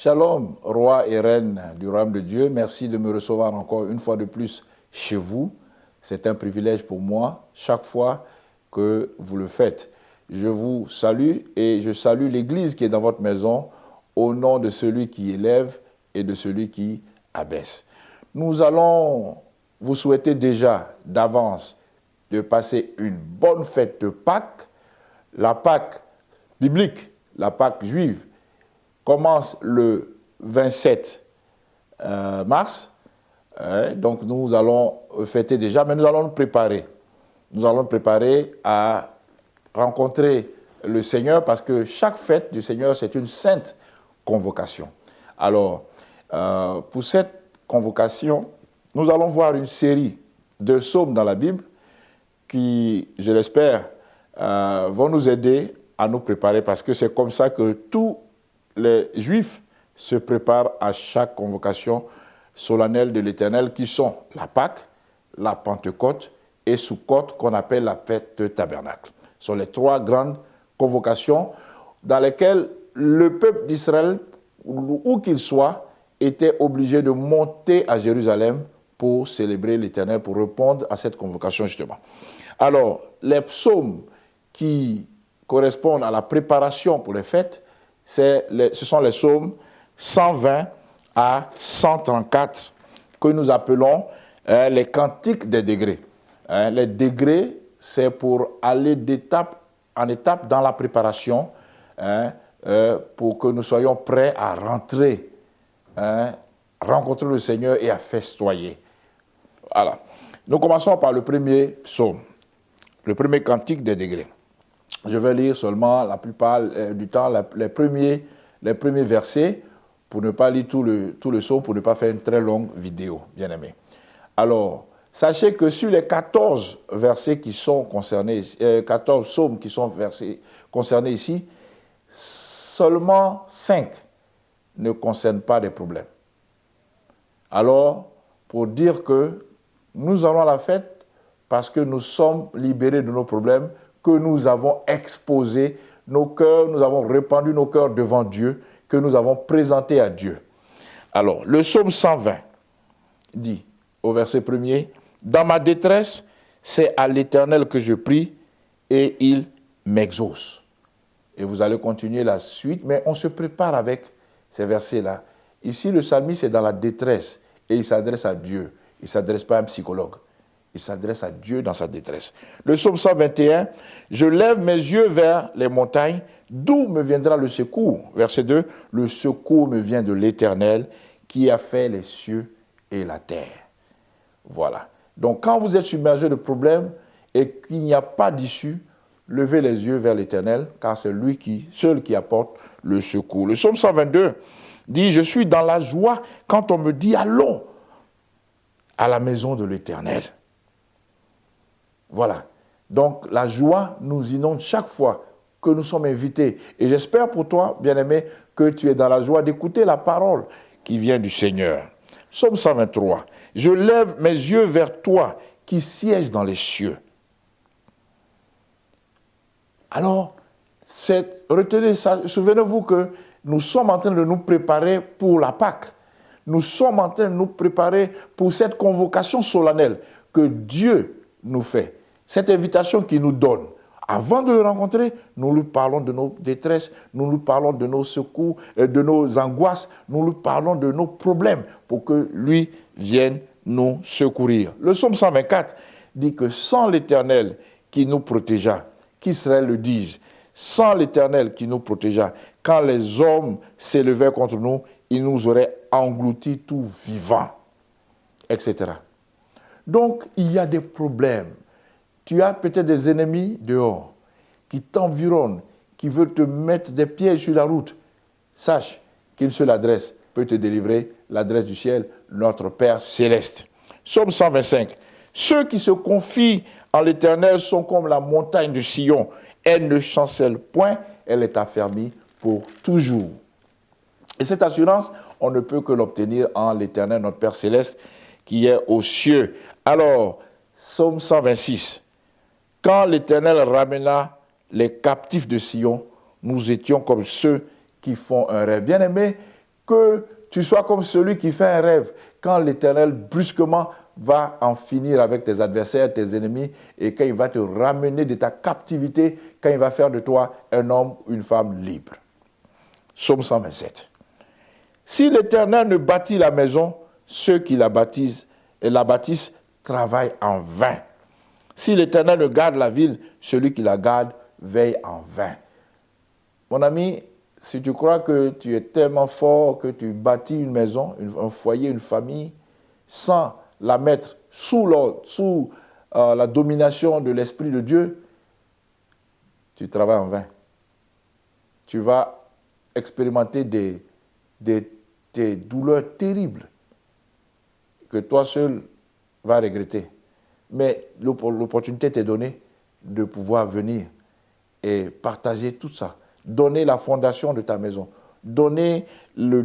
Shalom, roi et reine du royaume de Dieu. Merci de me recevoir encore une fois de plus chez vous. C'est un privilège pour moi chaque fois que vous le faites. Je vous salue et je salue l'Église qui est dans votre maison au nom de celui qui élève et de celui qui abaisse. Nous allons vous souhaiter déjà d'avance de passer une bonne fête de Pâques. La Pâques biblique, la Pâques juive, commence le 27 mars. Donc nous allons fêter déjà, mais nous allons nous préparer. Nous allons nous préparer à rencontrer le Seigneur parce que chaque fête du Seigneur, c'est une sainte convocation. Alors, pour cette convocation, nous allons voir une série de psaumes dans la Bible qui, je l'espère, vont nous aider à nous préparer parce que c'est comme ça que tous les Juifs se préparent à chaque convocation solennelle de l'Éternel qui sont la Pâque, la Pentecôte et Sukkot qu'on appelle la fête de Tabernacle. Ce sont les trois grandes convocations dans lesquelles le peuple d'Israël, où qu'il soit, était obligé de monter à Jérusalem pour célébrer l'Éternel, pour répondre à cette convocation justement. Alors, les psaumes qui correspondent à la préparation pour les fêtes, ce sont les psaumes 120 à 134 que nous appelons les cantiques des degrés. Les degrés, c'est pour aller d'étape en étape dans la préparation pour que nous soyons prêts à rentrer, rencontrer le Seigneur et à festoyer. Voilà. Nous commençons par le premier psaume, le premier cantique des degrés. Je vais lire seulement la plupart du temps les premiers versets pour ne pas lire tout le psaume, pour ne pas faire une très longue vidéo, bien aimé. Alors, sachez que sur les 14 versets qui sont concernés, 14 psaumes qui sont concernés ici, seulement 5 ne concernent pas des problèmes. Alors, pour dire que nous allons à la fête parce que nous sommes libérés de nos problèmes, que nous avons exposé nos cœurs, nous avons répandu nos cœurs devant Dieu, que nous avons présenté à Dieu. Alors, le psaume 120 dit, au verset 1er, « Dans ma détresse, c'est à l'Éternel que je prie, et il m'exauce. » Et vous allez continuer la suite, mais on se prépare avec ces versets-là. Ici, le psalmiste est dans la détresse, et il s'adresse à Dieu. Il ne s'adresse pas à un psychologue. Il s'adresse à Dieu dans sa détresse. Le psaume 121, « Je lève mes yeux vers les montagnes, d'où me viendra le secours ?» Verset 2, « Le secours me vient de l'Éternel, qui a fait les cieux et la terre. » Voilà. Donc, quand vous êtes submergé de problèmes et qu'il n'y a pas d'issue, levez les yeux vers l'Éternel, car c'est lui seul qui apporte le secours. Le psaume 122 dit, « Je suis dans la joie quand on me dit, allons à la maison de l'Éternel. » Voilà. Donc, la joie nous inonde chaque fois que nous sommes invités. Et j'espère pour toi, bien-aimé, que tu es dans la joie d'écouter la parole qui vient du Seigneur. Psaume 123. « Je lève mes yeux vers toi qui sièges dans les cieux. » Alors, retenez ça, souvenez-vous que nous sommes en train de nous préparer pour la Pâque. Nous sommes en train de nous préparer pour cette convocation solennelle que Dieu nous fait. Cette invitation qu'il nous donne. Avant de le rencontrer, nous lui parlons de nos détresses, nous lui parlons de nos secours, de nos angoisses, nous lui parlons de nos problèmes pour que lui vienne nous secourir. Le psaume 124 dit que sans l'Éternel qui nous protégea, qu'Israël le dise, sans l'Éternel qui nous protégea, quand les hommes s'élevaient contre nous, ils nous auraient engloutis tout vivants, etc. Donc, il y a des problèmes. Tu as peut-être des ennemis dehors qui t'environnent, qui veulent te mettre des pièges sur la route. Sache qu'une seule adresse peut te délivrer, l'adresse du ciel, notre Père céleste. Psaume 125. Ceux qui se confient en l'Éternel sont comme la montagne de Sion. Elle ne chancelle point, elle est affermie pour toujours. Et cette assurance, on ne peut que l'obtenir en l'Éternel, notre Père céleste, qui est aux cieux. Alors, Psaume 126. Quand l'Éternel ramena les captifs de Sion, nous étions comme ceux qui font un rêve. Bien-aimés, que tu sois comme celui qui fait un rêve quand l'Éternel brusquement va en finir avec tes adversaires, tes ennemis, et quand il va te ramener de ta captivité, quand il va faire de toi un homme ou une femme libre. Psaume 127. Si l'Éternel ne bâtit la maison, ceux qui la bâtissent travaillent en vain. Si l'Éternel ne garde la ville, celui qui la garde veille en vain. Mon ami, si tu crois que tu es tellement fort que tu bâtis une maison, un foyer, une famille, sans la mettre sous la domination de l'Esprit de Dieu, tu travailles en vain. Tu vas expérimenter des douleurs terribles que toi seul vas regretter. Mais l'opportunité t'est donnée de pouvoir venir et partager tout ça. Donner la fondation de ta maison. Donner le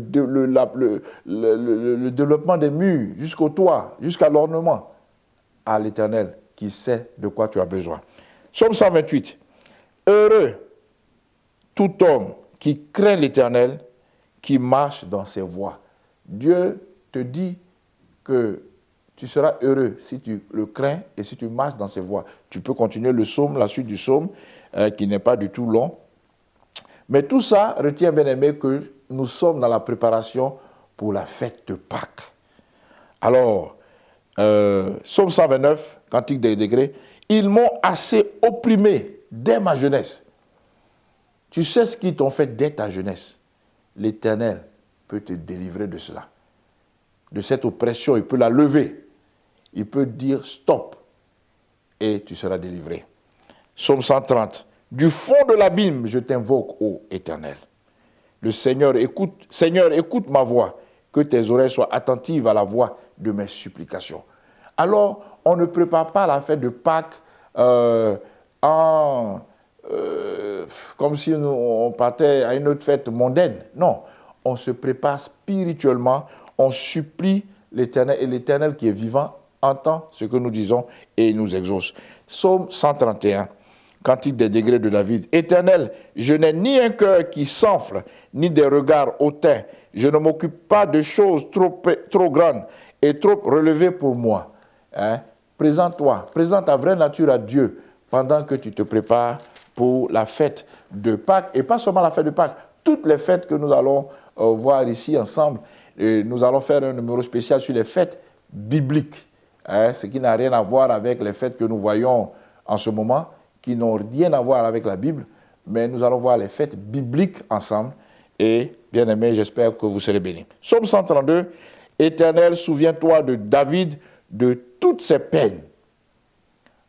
développement des murs jusqu'au toit, jusqu'à l'ornement à l'Éternel qui sait de quoi tu as besoin. Psaume 128. Heureux tout homme qui craint l'Éternel, qui marche dans ses voies. Dieu te dit que tu seras heureux si tu le crains et si tu marches dans ses voies. Tu peux continuer le psaume, la suite du psaume, qui n'est pas du tout long. Mais tout ça retient, bien aimé, que nous sommes dans la préparation pour la fête de Pâques. Alors, psaume 129, Cantique des degrés, ils m'ont assez opprimé dès ma jeunesse. Tu sais ce qu'ils t'ont fait dès ta jeunesse. L'Éternel peut te délivrer de cela. De cette oppression, il peut la lever. Il peut dire stop et tu seras délivré. Psaume 130. Du fond de l'abîme, je t'invoque, ô Éternel. Le Seigneur, écoute ma voix, que tes oreilles soient attentives à la voix de mes supplications. Alors, on ne prépare pas la fête de Pâques comme si on partait à une autre fête mondaine. Non, on se prépare spirituellement, on supplie l'Éternel, et l'Éternel qui est vivant entend ce que nous disons et il nous exauce. Psaume 131, Cantique des degrés de David. Éternel, je n'ai ni un cœur qui s'enfle, ni des regards hautains. Je ne m'occupe pas de choses trop grandes et trop relevées pour moi. Présente ta vraie nature à Dieu pendant que tu te prépares pour la fête de Pâques. Et pas seulement la fête de Pâques, toutes les fêtes que nous allons voir ici ensemble. Et nous allons faire un numéro spécial sur les fêtes bibliques. Ce qui n'a rien à voir avec les fêtes que nous voyons en ce moment, qui n'ont rien à voir avec la Bible, mais nous allons voir les fêtes bibliques ensemble. Et, bien aimés, j'espère que vous serez bénis. Psaume 132, Éternel, souviens-toi de David, de toutes ses peines.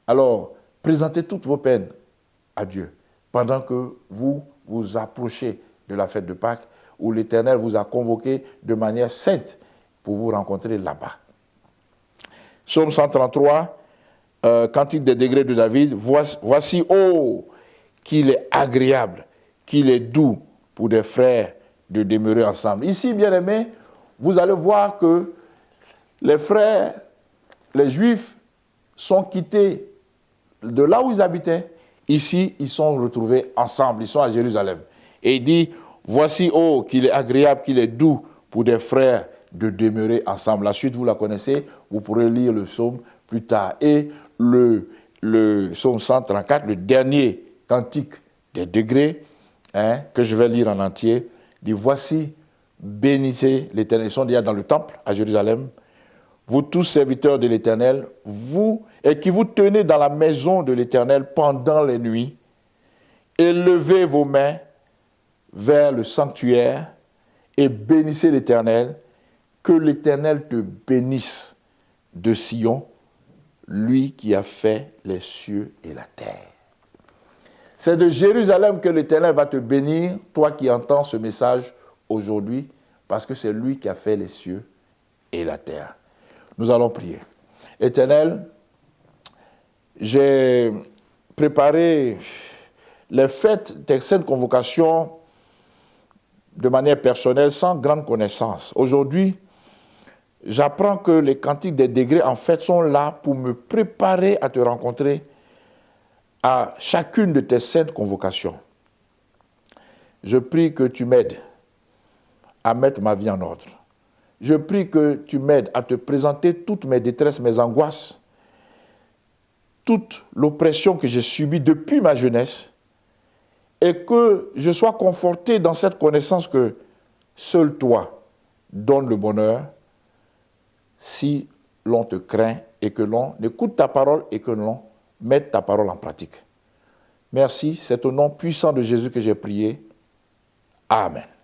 Alors, présentez toutes vos peines à Dieu, pendant que vous vous approchez de la fête de Pâques, où l'Éternel vous a convoqué de manière sainte pour vous rencontrer là-bas. Psaume 133, Cantique des degrés de David, voici, oh, qu'il est agréable, qu'il est doux pour des frères de demeurer ensemble. Ici, bien aimés, vous allez voir que les frères, les Juifs, sont quittés de là où ils habitaient. Ici, ils sont retrouvés ensemble, ils sont à Jérusalem. Et il dit, voici, oh, qu'il est agréable, qu'il est doux pour des frères de demeurer ensemble. La suite, vous la connaissez, vous pourrez lire le psaume plus tard. Et le psaume 134, le dernier cantique des degrés, que je vais lire en entier, dit, voici, bénissez l'Éternel. Ils sont déjà dans le temple à Jérusalem. Vous tous serviteurs de l'Éternel, vous et qui vous tenez dans la maison de l'Éternel pendant les nuits, élevez vos mains vers le sanctuaire et bénissez l'Éternel. Que l'Éternel te bénisse de Sion, lui qui a fait les cieux et la terre. C'est de Jérusalem que l'Éternel va te bénir, toi qui entends ce message aujourd'hui, parce que c'est lui qui a fait les cieux et la terre. Nous allons prier. Éternel, j'ai préparé les fêtes des saintes convocations de manière personnelle, sans grande connaissance. Aujourd'hui, j'apprends que les cantiques des degrés, en fait, sont là pour me préparer à te rencontrer à chacune de tes saintes convocations. Je prie que tu m'aides à mettre ma vie en ordre. Je prie que tu m'aides à te présenter toutes mes détresses, mes angoisses, toute l'oppression que j'ai subie depuis ma jeunesse, et que je sois conforté dans cette connaissance que seul toi donnes le bonheur si l'on te craint et que l'on écoute ta parole et que l'on mette ta parole en pratique. Merci, c'est au nom puissant de Jésus que j'ai prié. Amen.